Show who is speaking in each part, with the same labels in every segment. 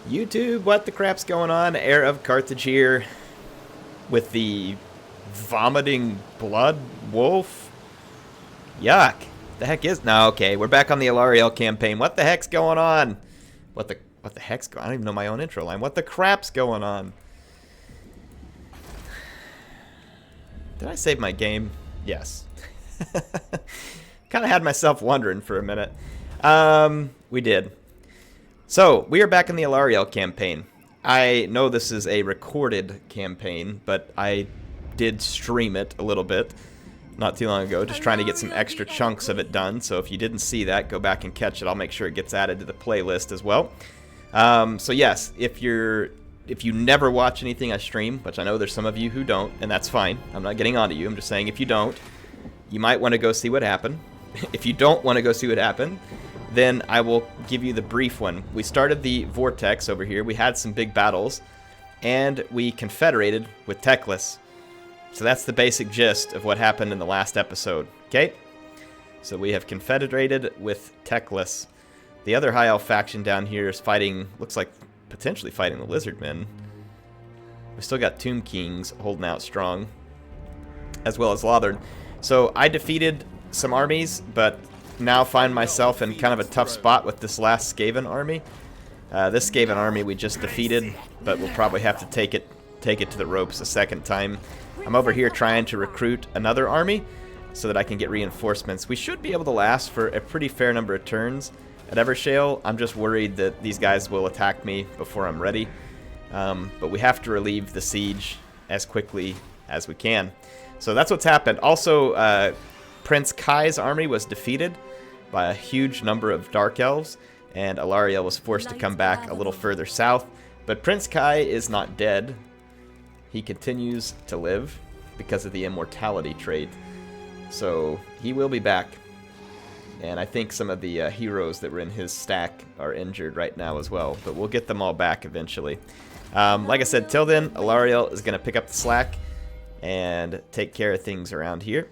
Speaker 1: YouTube, what the crap's going on? HeirofCarthage here with the vomiting blood wolf. Yuck. The heck is... No, okay, we're back on the Alarielle campaign. What the heck's going on? What the heck's going on? I don't even know my own intro line. What the crap's going on? Did I save my game? Yes. Kind of had myself wondering for a minute. We did. So, we are back in the Alarielle campaign. I know this is a recorded campaign, but I did stream it a little bit not too long ago, just trying to get some extra chunks of it done. So if you didn't see that, go back and catch it. I'll make sure it gets added to the playlist as well. So yes, if you never watch anything I stream, which I know there's some of you who don't, and that's fine. I'm not getting on to you. I'm just saying if you don't, you might want to go see what happened. If you don't want to go see what happened, then I will give you the brief one. We started the Vortex over here. We had some big battles, and we confederated with Teclis. So that's the basic gist of what happened in the last episode, okay? So we have confederated with Teclis. The other High Elf faction down here is fighting, looks like potentially fighting the Lizardmen. We still got Tomb Kings holding out strong, as well as Lothern. So I defeated some armies, but now find myself in kind of a tough spot with this last Skaven army. This Skaven army we just defeated, but we'll probably have to take it to the ropes a second time. I'm over here trying to recruit another army so that I can get reinforcements. We should be able to last for a pretty fair number of turns at Evershale. I'm just worried that these guys will attack me before I'm ready. But we have to relieve the siege as quickly as we can. So that's what's happened. Also, Prince Kai's army was defeated by a huge number of Dark Elves, and Alarielle was forced to come back a little further south. But Prince Kai is not dead. He continues to live because of the immortality trait. So he will be back. And I think some of the heroes that were in his stack are injured right now as well. But we'll get them all back eventually. Like I said, till then, Alarielle is going to pick up the slack and take care of things around here.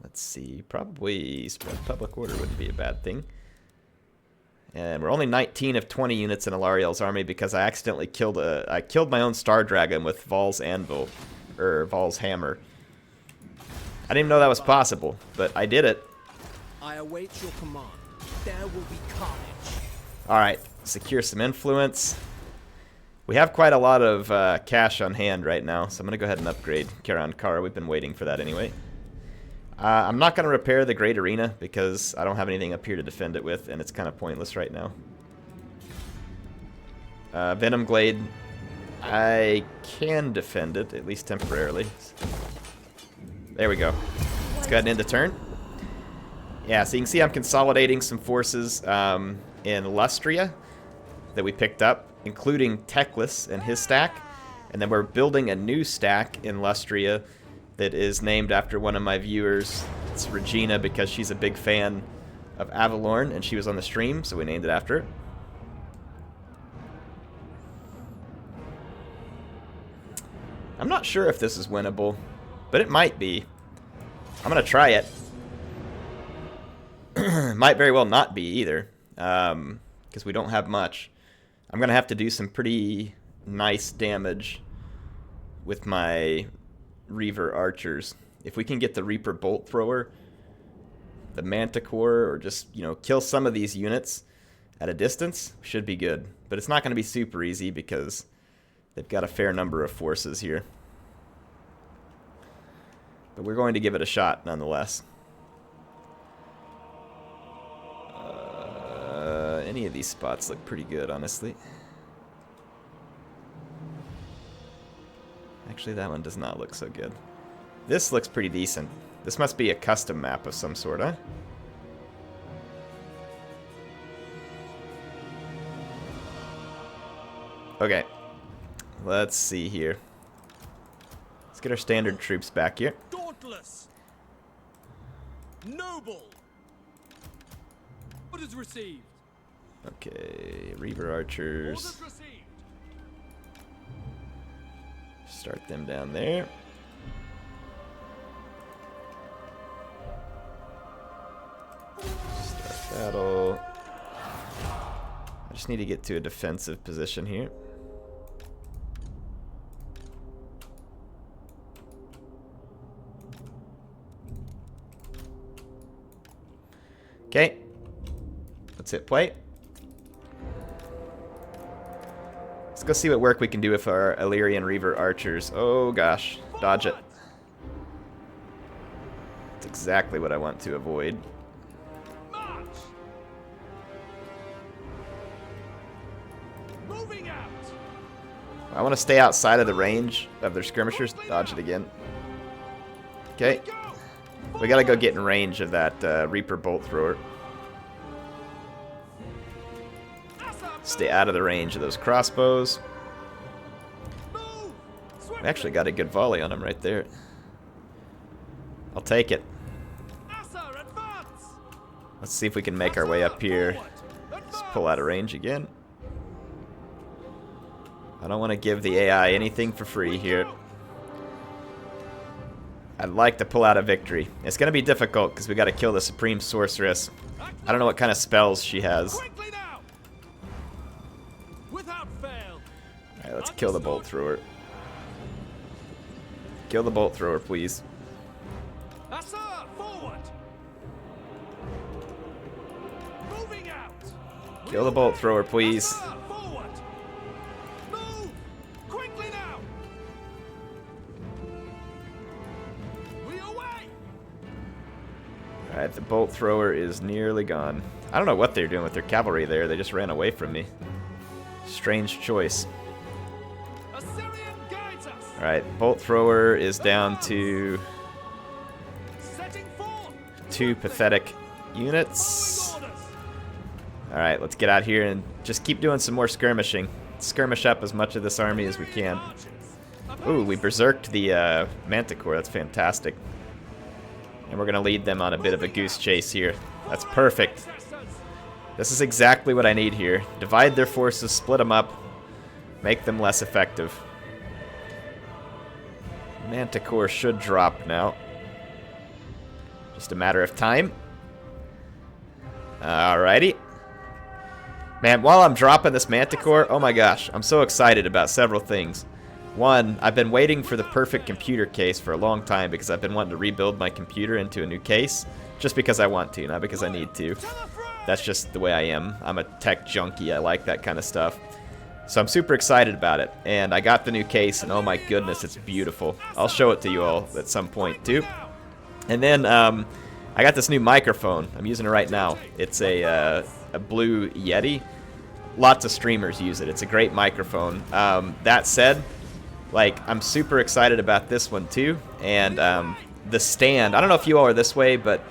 Speaker 1: Let's see, probably spread public order wouldn't be a bad thing. And we're only 19 of 20 units in Alarielle's army because I accidentally killed my own Star Dragon with Val's anvil, or Val's hammer. I didn't even know that was possible, but I did it.
Speaker 2: I await your command. There will be carnage.
Speaker 1: All right, secure some influence. We have quite a lot of cash on hand right now, so I'm gonna go ahead and upgrade Chaos Kara. We've been waiting for that anyway. I'm not going to repair the Great Arena because I don't have anything up here to defend it with, and it's kind of pointless right now. Venom Glade, I can defend it, at least temporarily. There we go. Let's go ahead and end the turn. Yeah, so you can see I'm consolidating some forces in Lustria that we picked up, including Teclis and his stack. And then we're building a new stack in Lustria that is named after one of my viewers. It's Regina because she's a big fan of Avalorn and she was on the stream, so we named it after her. I'm not sure if this is winnable, but it might be. I'm gonna try it. Might very well not be either, because we don't have much. I'm gonna have to do some pretty nice damage with my Reaver archers. If we can get the Reaper bolt thrower, the Manticore, or just, you know, kill some of these units at a distance, should be good. But it's not going to be super easy because they've got a fair number of forces here. But we're going to give it a shot nonetheless. Any of these spots look pretty good, honestly. Actually, that one does not look so good. This looks pretty decent. This must be a custom map of some sort, huh? Okay. Let's see here. Let's get our standard troops back here.
Speaker 2: Dauntless. Noble. What is received?
Speaker 1: Okay, Reaver archers.
Speaker 2: Orders received.
Speaker 1: Start them down there. Start battle. Just need to get to a defensive position here. Okay. Let's hit play. Let's go see what work we can do with our Illyrian Reaver archers. Oh gosh. Dodge it. That's exactly what I want to avoid.
Speaker 2: March. Moving out.
Speaker 1: I want to stay outside of the range of their skirmishers. Dodge it again. Okay. We gotta go get in range of that Reaper bolt thrower. Stay out of the range of those crossbows. We actually got a good volley on him right there. I'll take it. Let's see if we can make our way up here. Just pull out of range again. I don't want to give the AI anything for free here. I'd like to pull out a victory. It's going to be difficult because we got to kill the Supreme Sorceress. I don't know what kind of spells she has. Alright, let's kill the bolt thrower. Kill the bolt thrower, please. Kill the bolt thrower, please. Alright, the bolt thrower is nearly gone. I don't know what they're doing with their cavalry there. They just ran away from me. Strange choice. Alright, bolt thrower is down to 2 pathetic units. Alright, let's get out here and just keep doing some more skirmishing. Skirmish up as much of this army as we can. Ooh, we berserked the Manticore. That's fantastic. And we're going to lead them on a bit of a goose chase here. That's perfect. This is exactly what I need here. Divide their forces, split them up, make them less effective. Manticore should drop now. Just a matter of time. Alrighty. Man, while I'm dropping this Manticore, oh my gosh, I'm so excited about several things. One, I've been waiting for the perfect computer case for a long time because I've been wanting to rebuild my computer into a new case. Just because I want to, not because I need to. That's just the way I am. I'm a tech junkie. I like that kind of stuff. So I'm super excited about it. And I got the new case, and oh my goodness, it's beautiful. I'll show it to you all at some point, too. And then I got this new microphone. I'm using it right now. It's a Blue Yeti. Lots of streamers use it. It's a great microphone. That said, like, I'm super excited about this one, too. And the stand, I don't know if you all are this way, but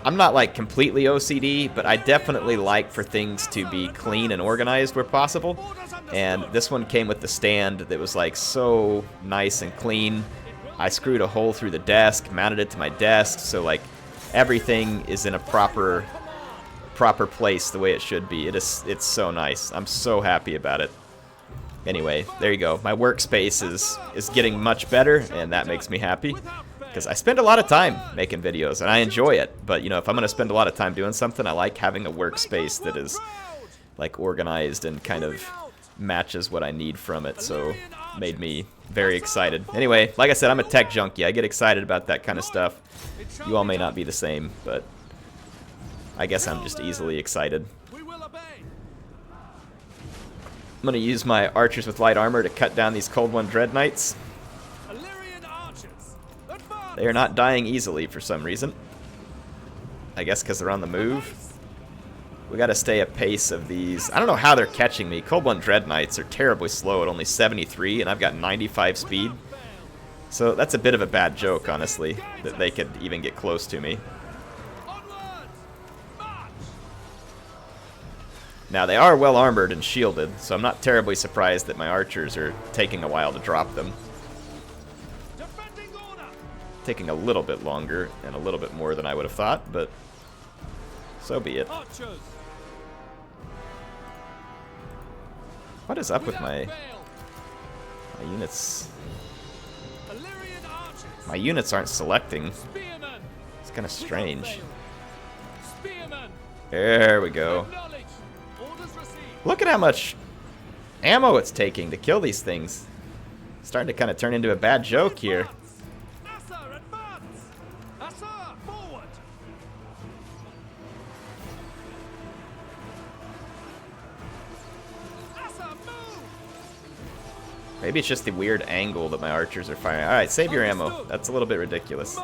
Speaker 1: I'm not like completely OCD, but I definitely like for things to be clean and organized where possible. And this one came with the stand that was like so nice and clean. I screwed a hole through the desk, mounted it to my desk, so like everything is in a proper place the way it should be. It's so nice. I'm so happy about it. Anyway, there you go. My workspace is getting much better, and that makes me happy. Because I spend a lot of time making videos, and I enjoy it. But, you know, if I'm going to spend a lot of time doing something, I like having a workspace that is, like, organized and kind of matches what I need from it. So, made me very excited. Anyway, like I said, I'm a tech junkie. I get excited about that kind of stuff. You all may not be the same, but I guess I'm just easily excited. I'm going to use my archers with light armor to cut down these Cold One Dread Knights. They are not dying easily for some reason. I guess because they're on the move. We got to stay at pace of these. I don't know how they're catching me. Cold One Dread Knights are terribly slow at only 73, and I've got 95 speed. So that's a bit of a bad joke, honestly, that they could even get close to me. Now, they are well armored and shielded, so I'm not terribly surprised that my archers are taking a while to drop them. Taking a little bit longer and a little bit more than I would have thought, but so be it. What is up with my units? My units aren't selecting. It's kind of strange. There we go. Look at how much ammo it's taking to kill these things. Starting to kind of turn into a bad joke here. Maybe it's just the weird angle that my archers are firing. Alright, save your ammo. That's a little bit ridiculous.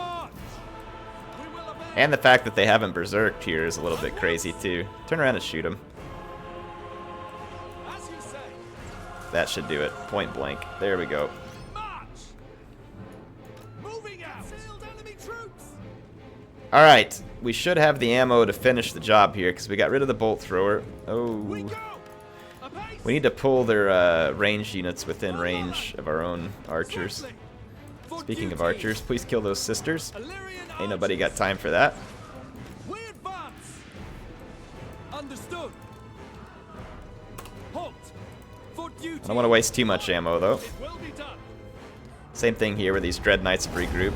Speaker 1: And the fact that they haven't berserked here is a little bit crazy too. Turn around and shoot him. That should do it. Point blank. There we go. Alright, we should have the ammo to finish the job here because we got rid of the bolt thrower. Oh. We need to pull their ranged units within range of our own archers. Speaking of archers, please kill those sisters. Ain't nobody got time for that. I don't want to waste too much ammo though. Same thing here where these Dread Knights have regrouped.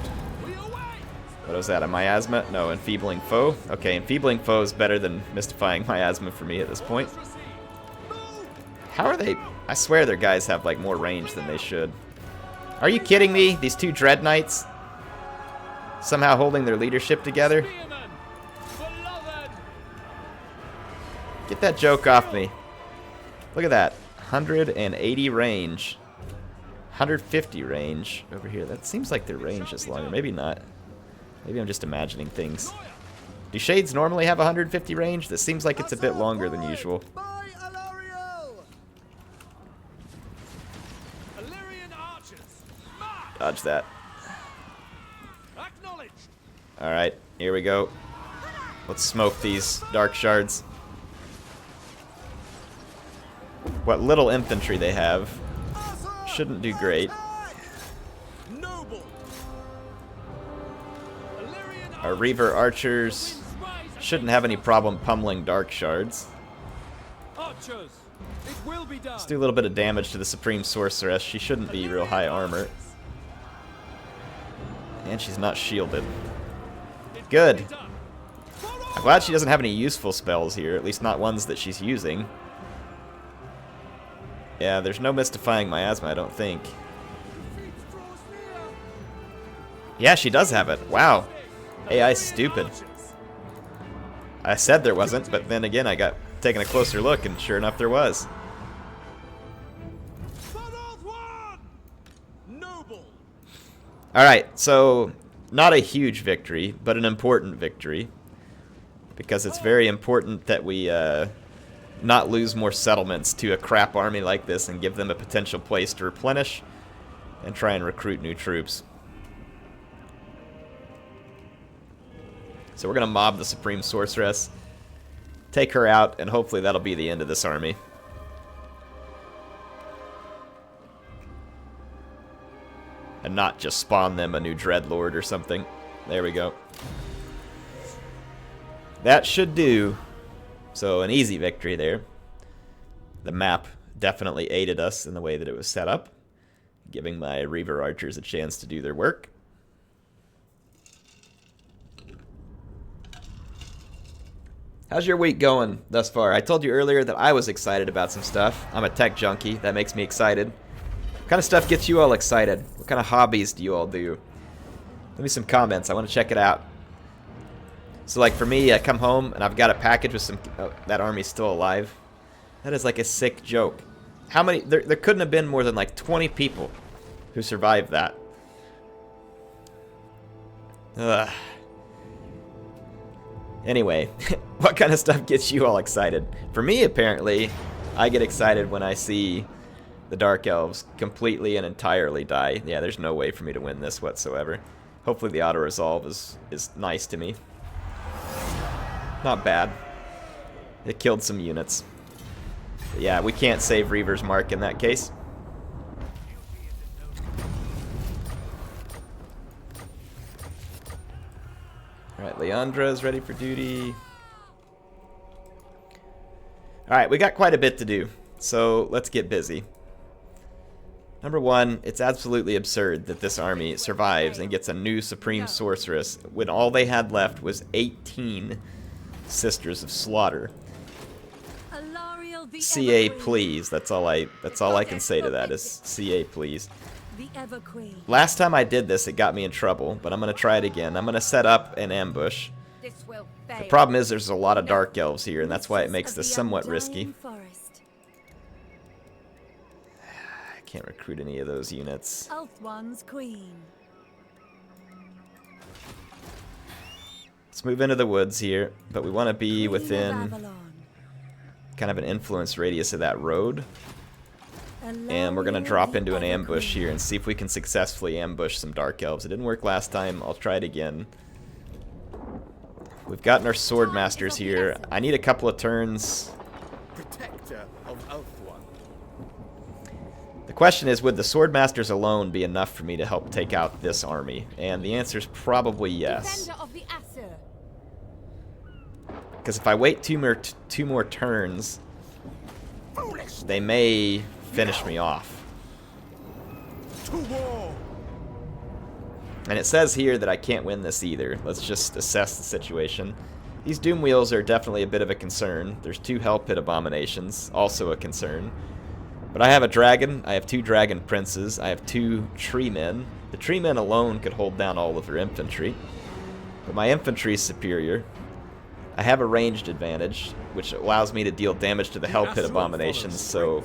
Speaker 1: What was that, a miasma? No, enfeebling foe. Okay, enfeebling foe is better than mystifying miasma for me at this point. How are they? I swear their guys have like more range than they should. Are you kidding me? These two Dread Knights somehow holding their leadership together? Get that joke off me. Look at that. 180 range. 150 range over here. That seems like their range is longer. Maybe not. Maybe I'm just imagining things. Do Shades normally have 150 range? This seems like it's a bit longer than usual. Dodge that. Alright, here we go. Let's smoke these dark shards. What little infantry they have shouldn't do great. Our Reaver archers shouldn't have any problem pummeling dark shards. Let's do a little bit of damage to the Supreme Sorceress. She shouldn't be real high armor. And she's not shielded. Good. I'm glad she doesn't have any useful spells here, at least not ones that she's using. Yeah, there's no mystifying miasma, I don't think. Yeah, she does have it. Wow. AI's stupid. I said there wasn't, but then again I got taking a closer look and sure enough there was. Alright, so not a huge victory, but an important victory. Because it's very important that we not lose more settlements to a crap army like this and give them a potential place to replenish and try and recruit new troops. So we're going to mob the Supreme Sorceress, take her out, and hopefully that'll be the end of this army. And not just spawn them a new Dreadlord or something. There we go. That should do. So an easy victory there. The map definitely aided us in the way that it was set up, giving my Reaver archers a chance to do their work. How's your week going thus far? I told you earlier that I was excited about some stuff. I'm a tech junkie. That makes me excited. What kind of stuff gets you all excited? What kind of hobbies do you all do? Leave me some comments. I want to check it out. So like for me, I come home and I've got a package with some... Oh, that army's still alive. That is like a sick joke. How many... There couldn't have been more than like 20 people who survived that. Ugh. Anyway, what kind of stuff gets you all excited? For me, apparently, I get excited when I see the Dark Elves completely and entirely die. Yeah, there's no way for me to win this whatsoever. Hopefully the auto-resolve is nice to me. Not bad. It killed some units. But yeah, we can't save Reaver's Mark in that case. Alright, Leandra's ready for duty. Alright, we got quite a bit to do, so let's get busy. Number one, it's absolutely absurd that this army survives and gets a new Supreme Sorceress when all they had left was 18 Sisters of Slaughter.
Speaker 3: Alarielle
Speaker 1: CA please. That's all I can say to that is CA please. Last time I did this, it got me in trouble, but I'm going to try it again. I'm going to set up an ambush. The problem is there's a lot of Dark Elves here, and that's why it makes this somewhat risky. I can't recruit any of those units.
Speaker 3: Ulthuan's queen.
Speaker 1: Let's move into the woods here, but we want to be within kind of an influence radius of that road. And we're going to drop into an ambush here and see if we can successfully ambush some Dark Elves. It didn't work last time. I'll try it again. We've gotten our Sword Masters here. I need a couple of turns.
Speaker 2: Protector of Ulthuan.
Speaker 1: The question is, would the Sword Masters alone be enough for me to help take out this army? And the answer is probably yes. Because if I wait two more turns, they may finish me off.
Speaker 2: To war.
Speaker 1: And it says here that I can't win this either. Let's just assess the situation. These Doom Wheels are definitely a bit of a concern. There's 2 Hell Pit Abominations, also a concern. But I have a dragon, I have 2 Dragon Princes, I have 2 Tree Men. The Tree Men alone could hold down all of their infantry. But my infantry is superior. I have a ranged advantage, which allows me to deal damage to the Hell Pit Abominations, so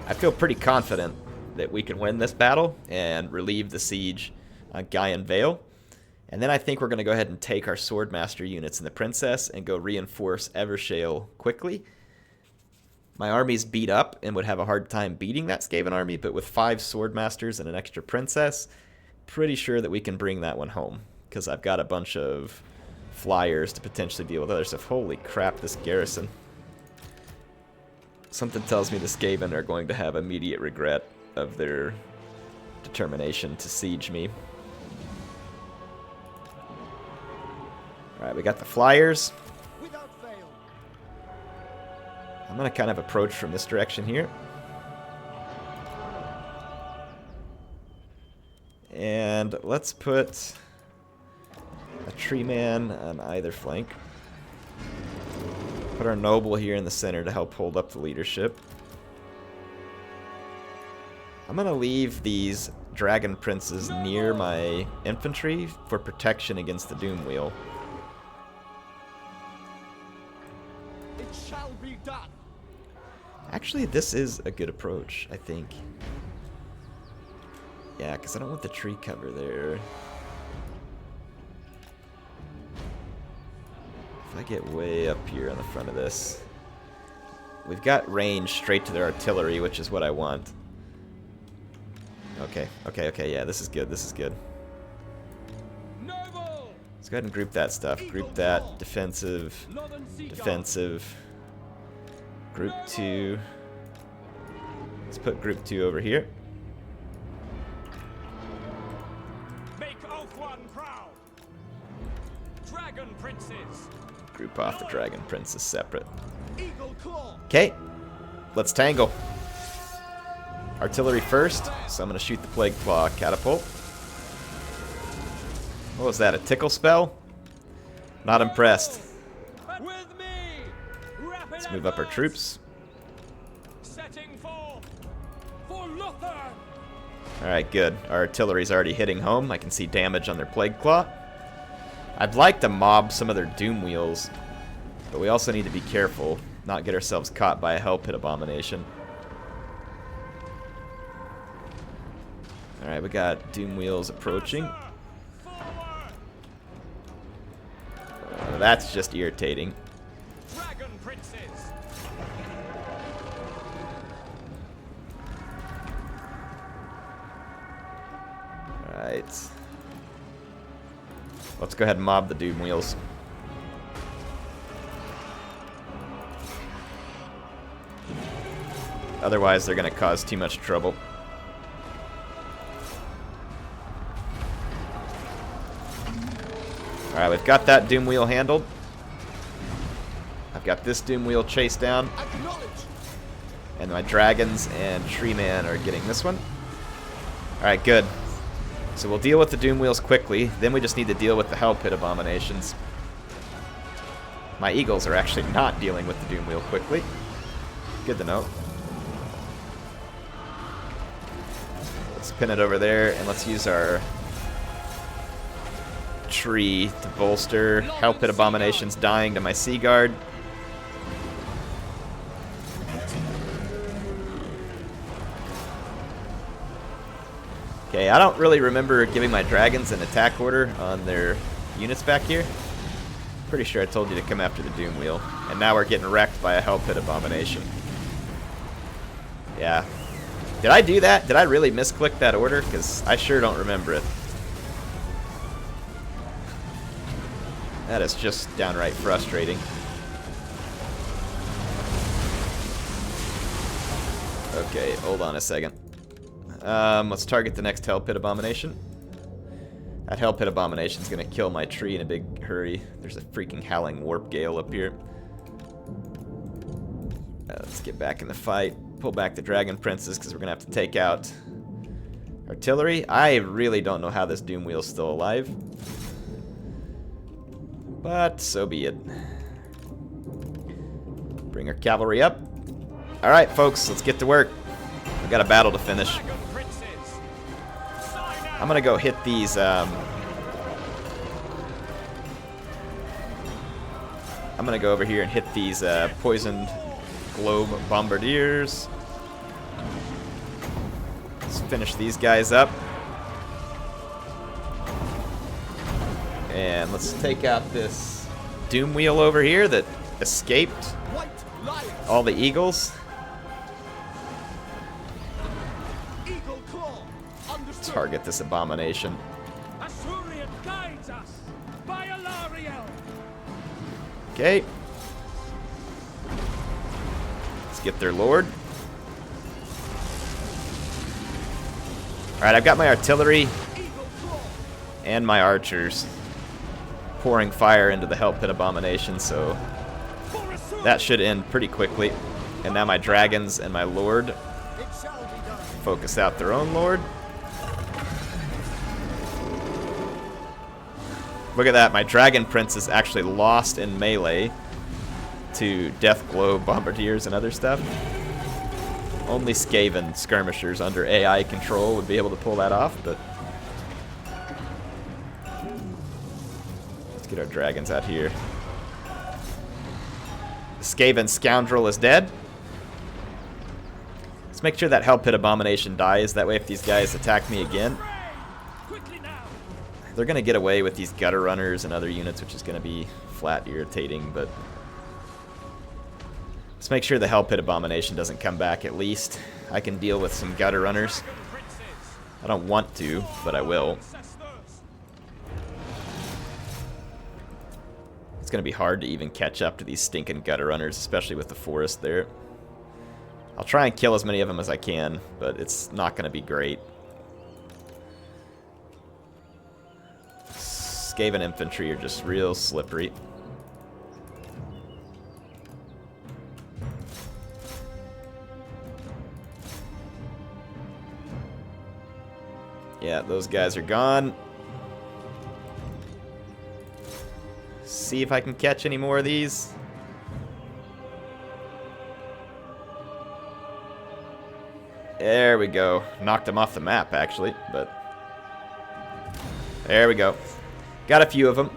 Speaker 1: I feel pretty confident that we can win this battle and relieve the siege on Gaean Vale. And then I think we're going to go ahead and take our Swordmaster units and the Princess and go reinforce Evershale quickly. My army's beat up and would have a hard time beating that Skaven army, but with 5 Swordmasters and an extra Princess, pretty sure that we can bring that one home, because I've got a bunch of flyers to potentially deal with other stuff. Holy crap, this garrison. Something tells me the Skaven are going to have immediate regret of their determination to siege me. Alright, we got the flyers. I'm going to kind of approach from this direction here. And let's put a tree man on either flank. Put our noble here in the center to help hold up the leadership. I'm going to leave these dragon princes near my infantry for protection against the Doom Wheel.
Speaker 2: It shall be done.
Speaker 1: Actually, this is a good approach, I think. Yeah, because I don't want the tree cover there. If I get way up here on the front of this. We've got range straight to their artillery, which is what I want. Okay, yeah, this is good, this is good.
Speaker 2: Noble.
Speaker 1: Let's go ahead and group that stuff. Group that, defensive, defensive. Group 2. Let's put group 2 over here.
Speaker 2: Make Ulthuan proud. Dragon princes.
Speaker 1: Group off the dragon princes separate.
Speaker 2: Eagle claw.
Speaker 1: Okay, let's tangle. Artillery first, so I'm going to shoot the Plague Claw catapult. What was that, a tickle spell? Not impressed.
Speaker 2: With me.
Speaker 1: Let's move up our troops.
Speaker 2: Setting forth for Luther.
Speaker 1: Alright, good. Our artillery's already hitting home. I can see damage on their Plague Claw. I'd like to mob some of their Doom Wheels, but we also need to be careful, not get ourselves caught by a Hell Pit Abomination. Alright, we got Doom Wheels approaching. That's just irritating.
Speaker 2: Dragon princes.
Speaker 1: Alright. Let's go ahead and mob the Doom Wheels. Otherwise, they're going to cause too much trouble. Alright, we've got that Doom Wheel handled. I've got this Doom Wheel chased down. And my dragons and Tree Man are getting this one. Alright, good. So we'll deal with the Doom Wheels quickly. Then we just need to deal with the Hell Pit Abominations. My Eagles are actually not dealing with the Doom Wheel quickly. Good to know. Let's pin it over there, and let's use our tree to bolster. Hell Pit Abomination's dying to my Sea Guard. Okay, I don't really remember giving my dragons an attack order on their units back here. Pretty sure I told you to come after the Doom Wheel. And now we're getting wrecked by a Hell Pit Abomination. Yeah. Did I do that? Did I really misclick that order? Because I sure don't remember it. That is just downright frustrating. Okay, hold on a second. Let's target the next Hell Pit Abomination. That Hell Pit Abomination's gonna kill my tree in a big hurry. There's a freaking howling warp gale up here. Let's get back in the fight. Pull back the Dragon Princes because we're gonna have to take out artillery. I really don't know how this Doom Wheel's still alive. But so be it. Bring our cavalry up. Alright, folks, let's get to work. We got a battle to finish. I'm gonna go hit these. I'm gonna go over here and hit these poisoned globe bombardiers. Let's finish these guys up. And let's take out this Doom Wheel over here that escaped all the eagles. Target this abomination.
Speaker 2: Guides us by Alarielle.
Speaker 1: Okay. Let's get their lord. Alright, I've got my artillery and my archers pouring fire into the Hell Pit Abomination, so that should end pretty quickly. And now my dragons and my lord focus out their own lord. Look at that, my Dragon Prince is actually lost in melee to Death Globe Bombardiers and other stuff. Only Skaven skirmishers under AI control would be able to pull that off, but let's get our dragons out here. The Skaven Scoundrel is dead. Let's make sure that Hell Pit Abomination dies, that way if these guys attack me again, they're going to get away with these gutter runners and other units, which is going to be flat irritating, but let's make sure the Hell Pit Abomination doesn't come back at least. I can deal with some gutter runners. I don't want to, but I will. It's going to be hard to even catch up to these stinking gutter runners, especially with the forest there. I'll try and kill as many of them as I can, but it's not going to be great. Skaven infantry are just real slippery. Yeah, those guys are gone. See if I can catch any more of these. There we go. Knocked them off the map, actually, but there we go. Got a few of them.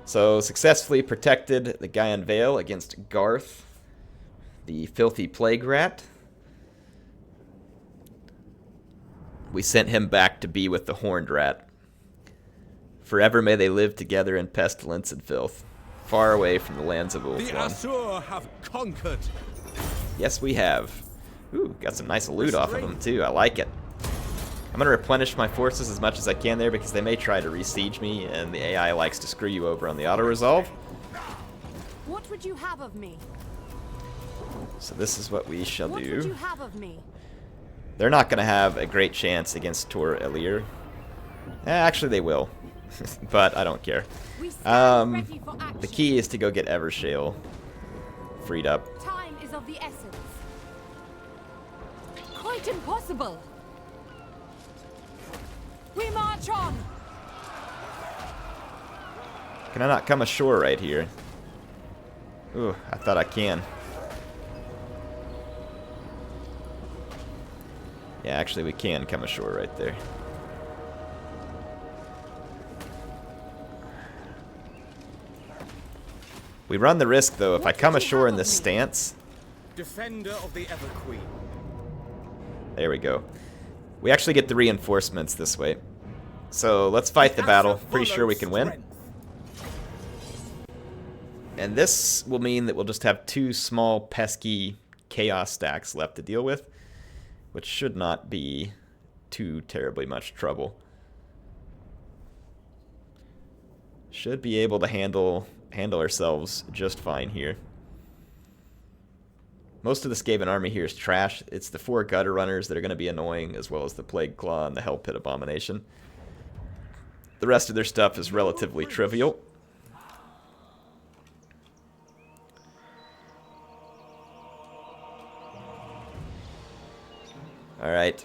Speaker 1: So, successfully protected the Gaean Vale against Garth, the filthy plague rat. We sent him back to be with the horned rat. Forever may they live together in pestilence and filth, far away from the lands of Ulthuan.
Speaker 2: The Asur have conquered.
Speaker 1: Yes, we have. Ooh, got some nice loot off of them, too. I like it. I'm going to replenish my forces as much as I can there because they may try to re-siege me, and the AI likes to screw you over on the auto-resolve.
Speaker 3: What would you have of me?
Speaker 1: So this is what we shall
Speaker 3: What
Speaker 1: do.
Speaker 3: would you have of me?
Speaker 1: They're not going to have a great chance against Tor Elir. Actually, they will. But I don't care.
Speaker 3: We stand ready for
Speaker 1: The
Speaker 3: action.
Speaker 1: key is to go get Evershale freed up.
Speaker 3: Time is of the essence. Quite impossible. We march on.
Speaker 1: Can I not come ashore right here? Ooh, I thought I can. Yeah, actually we can come ashore right there. We run the risk, though, if I come ashore in this stance.
Speaker 2: Defender of the Ever Queen.
Speaker 1: There we go. We actually get the reinforcements this way. So let's fight the battle. Pretty sure we can win. And this will mean that we'll just have 2 small, pesky chaos stacks left to deal with, which should not be too terribly much trouble. Should be able to handle ourselves just fine here. Most of the Skaven army here is trash. It's the 4 gutter runners that are going to be annoying, as well as the Plague Claw and the Hell Pit Abomination. The rest of their stuff is relatively trivial. Alright.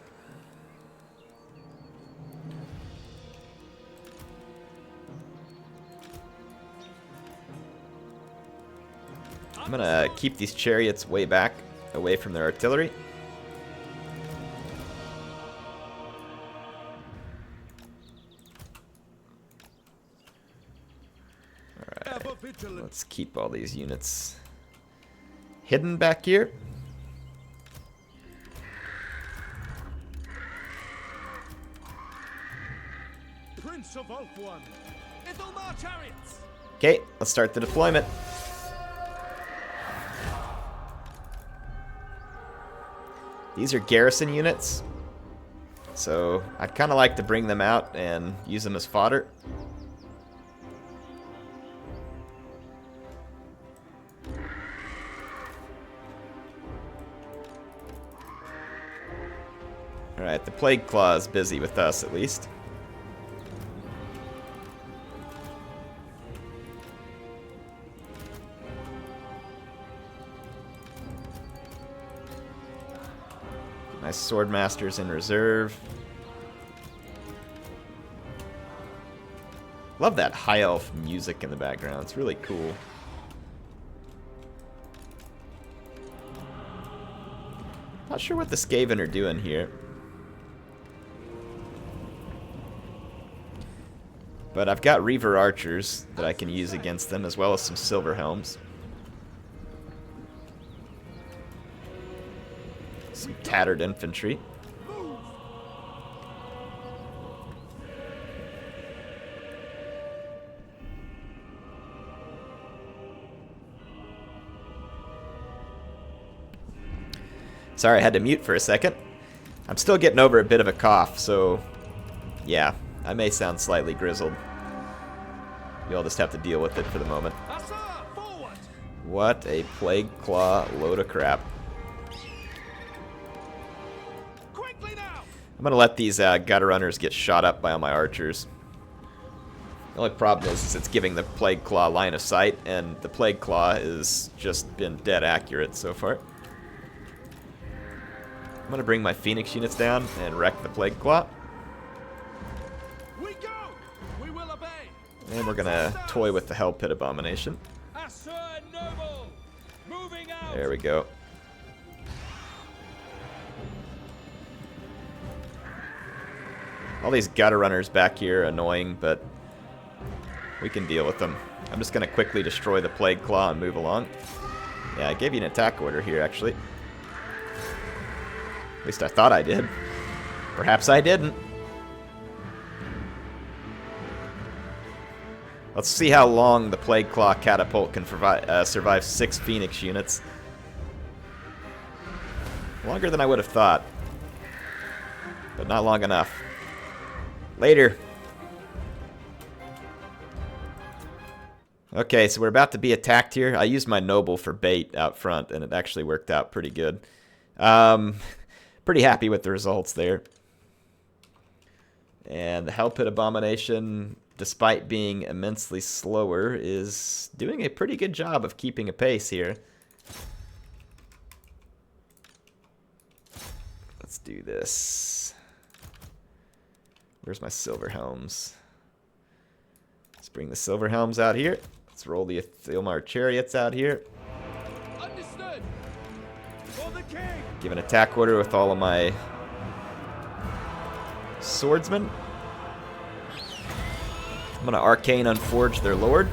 Speaker 1: I'm gonna keep these chariots way back, away from their artillery. Alright, let's keep all these units hidden back here.
Speaker 2: Prince of Ulthuan. Ithalmar chariots.
Speaker 1: Okay, let's start the deployment. These are garrison units, so I'd kind of like to bring them out and use them as fodder. Alright, the Plague Claw is busy with us at least. My Swordmaster's in reserve. Love that high elf music in the background. It's really cool. Not sure what the Skaven are doing here. But I've got Reaver archers that I can use against them, as well as some silver helms. Some tattered infantry. Sorry, I had to mute for a second. I'm still getting over a bit of a cough, so yeah, I may sound slightly grizzled. You'll just have to deal with it for the moment. What a Plague Claw load of crap. I'm going to let these gutter runners get shot up by all my archers. The only problem is it's giving the Plague Claw line of sight, and the Plague Claw has just been dead accurate so far. I'm going to bring my Phoenix units down and wreck the Plague Claw.
Speaker 2: We go. We will obey.
Speaker 1: And we're going to toy with the Hell Pit Abomination. There we go. All these gutter runners back here are annoying, but we can deal with them. I'm just going to quickly destroy the Plague Claw and move along. Yeah, I gave you an attack order here, actually. At least I thought I did. Perhaps I didn't. Let's see how long the Plague Claw catapult can survive 6 Phoenix units. Longer than I would have thought. But not long enough. Later. Okay, so we're about to be attacked here. I used my noble for bait out front, and it actually worked out pretty good. Pretty happy with the results there. And the Hell Pit Abomination, despite being immensely slower, is doing a pretty good job of keeping a pace here. Let's do this. Where's my silver helms? Let's bring the silver helms out here. Let's roll the Ithalmar chariots out here. Give an attack order with all of my swordsmen. I'm gonna arcane unforge their lord.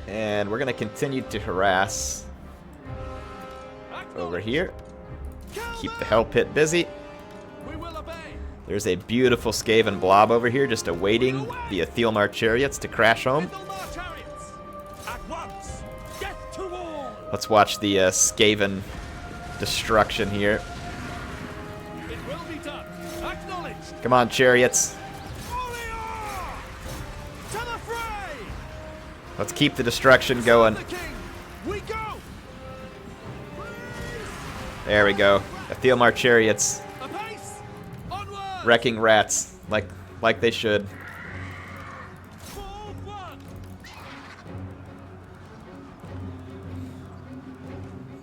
Speaker 1: And we're gonna continue to harass over here. Keep the hell pit busy. There's a beautiful Skaven blob over here just awaiting the Ulthuan chariots to crash home. Let's watch the Skaven destruction here. Come on, chariots. Let's keep the destruction going. There we go. Ulthuan chariots. Wrecking rats, like they should.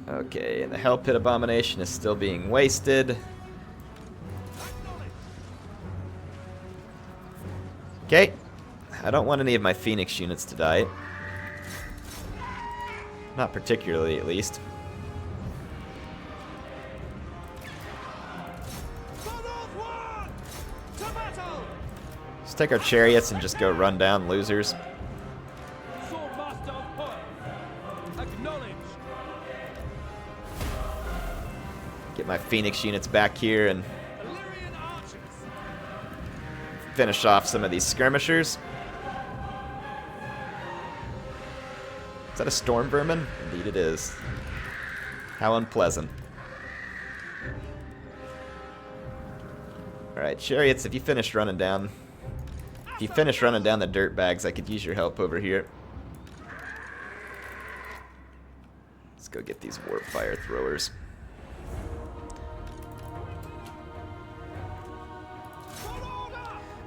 Speaker 1: Okay, and the Hell Pit Abomination is still being wasted. Okay, I don't want any of my Phoenix units to die. Not particularly, at least. Let's take our chariots and just go run down losers. Get my Phoenix units back here and finish off some of these skirmishers. Is that a storm vermin? Indeed it is. How unpleasant. Alright, chariots, if you finish running down the dirt bags, I could use your help over here. Let's go get these warp fire throwers.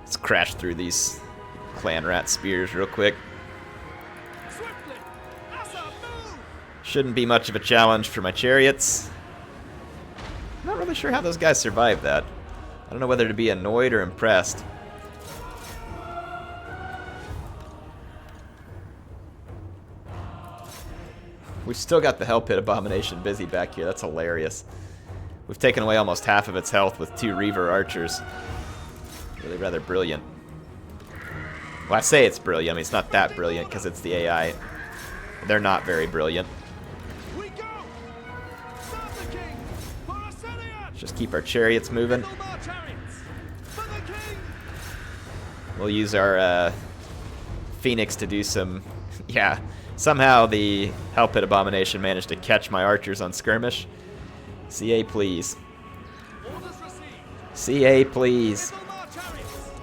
Speaker 1: Let's crash through these clan rat spears real quick. Shouldn't be much of a challenge for my chariots. I'm not really sure how those guys survived that. I don't know whether to be annoyed or impressed. We've still got the Hell Pit Abomination busy back here. That's hilarious. We've taken away almost half of its health with 2 Reaver archers. Really rather brilliant. Well, I say it's brilliant. I mean, it's not that brilliant because it's the AI. They're not very brilliant. Just keep our chariots moving. We'll use our Phoenix to do some... Yeah, somehow the Hell Pit Abomination managed to catch my archers on skirmish. CA, please. CA, please.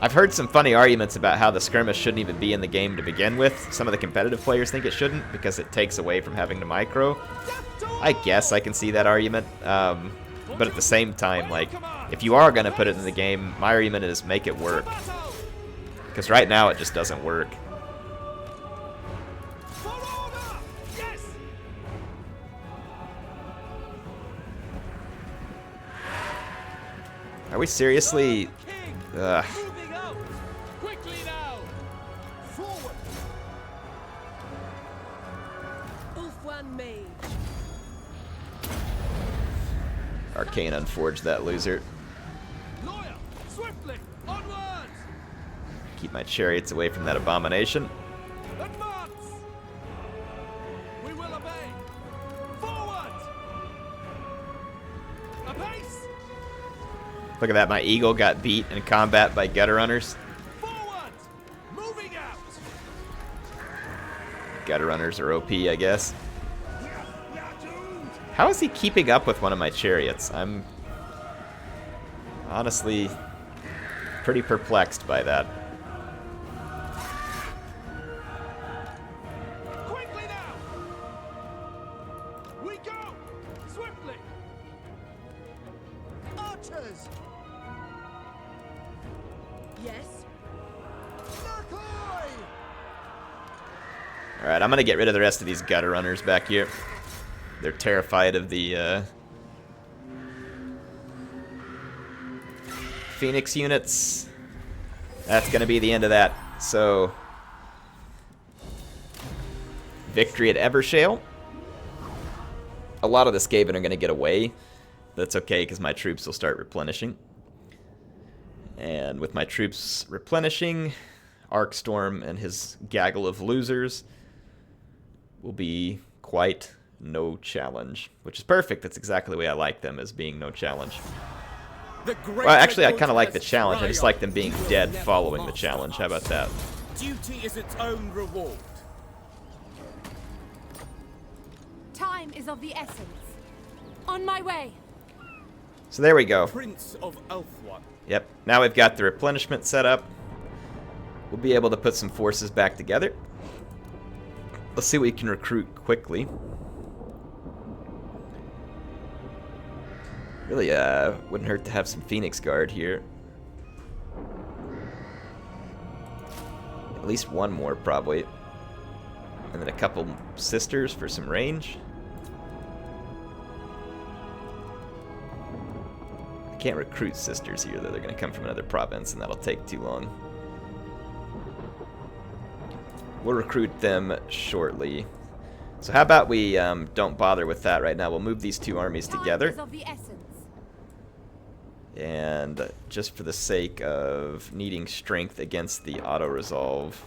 Speaker 1: I've heard some funny arguments about how the skirmish shouldn't even be in the game to begin with. Some of the competitive players think it shouldn't because it takes away from having to micro. I guess I can see that argument. But at the same time, like, if you are going to put it in the game, my argument is make it work. Because right now it just doesn't work. Are we seriously... Ugh. Arcane unforge that loser. Keep my chariots away from that abomination. Look at that, my eagle got beat in combat by gutter runners. Gutter runners are OP, I guess. How is he keeping up with one of my chariots? I'm honestly pretty perplexed by that.
Speaker 2: Quickly now! We go! Swiftly! Archers! Yes?
Speaker 1: Alright, I'm gonna get rid of the rest of these gutter runners back here. They're terrified of the Phoenix units. That's going to be the end of that. So victory at Evershale. A lot of the Skaven are going to get away. That's okay, because my troops will start replenishing. And with my troops replenishing, Arcstorm and his gaggle of losers will be quite no challenge, which is perfect. That's exactly the way I like them, as being no challenge. Well, actually, I kind of like the challenge. I just like them being dead following the challenge. How about that?
Speaker 2: Duty is its own reward.
Speaker 3: Time is of the essence. On my way.
Speaker 1: So there we go.
Speaker 2: Prince of Ulthuan.
Speaker 1: Yep. Now we've got the replenishment set up. We'll be able to put some forces back together. Let's see what we can recruit quickly. Really, wouldn't hurt to have some Phoenix Guard here. At least one more, probably. And then a couple sisters for some range. I can't recruit sisters here, though. They're going to come from another province, and that'll take too long. We'll recruit them shortly. So how about we don't bother with that right now. We'll move these two armies together.
Speaker 3: Time is of the essence.
Speaker 1: And just for the sake of needing strength against the auto-resolve...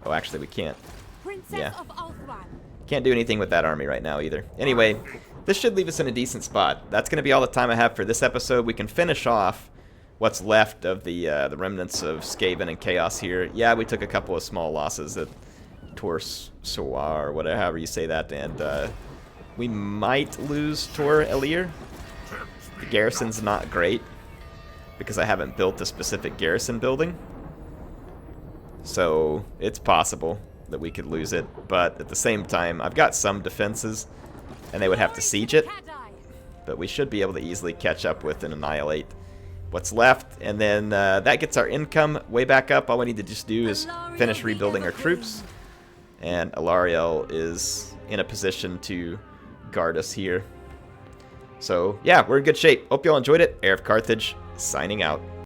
Speaker 1: Oh, actually, we can't.
Speaker 3: Princess
Speaker 1: Yeah.
Speaker 3: of Ulthuan.
Speaker 1: Can't do anything with that army right now either. Anyway, this should leave us in a decent spot. That's going to be all the time I have for this episode. We can finish off what's left of the remnants of Skaven and Chaos here. Yeah, we took a couple of small losses at Tor-Soar, or whatever, however you say that, and we might lose Tor-Elir. The garrison's not great, because I haven't built a specific garrison building. So, it's possible that we could lose it, but at the same time, I've got some defenses, and they would have to siege it, but we should be able to easily catch up with and annihilate what's left, and then that gets our income way back up. All we need to just do is finish rebuilding our troops, and Alarielle is in a position to guard us here. So, yeah, we're in good shape. Hope you all enjoyed it. HeirofCarthage, signing out.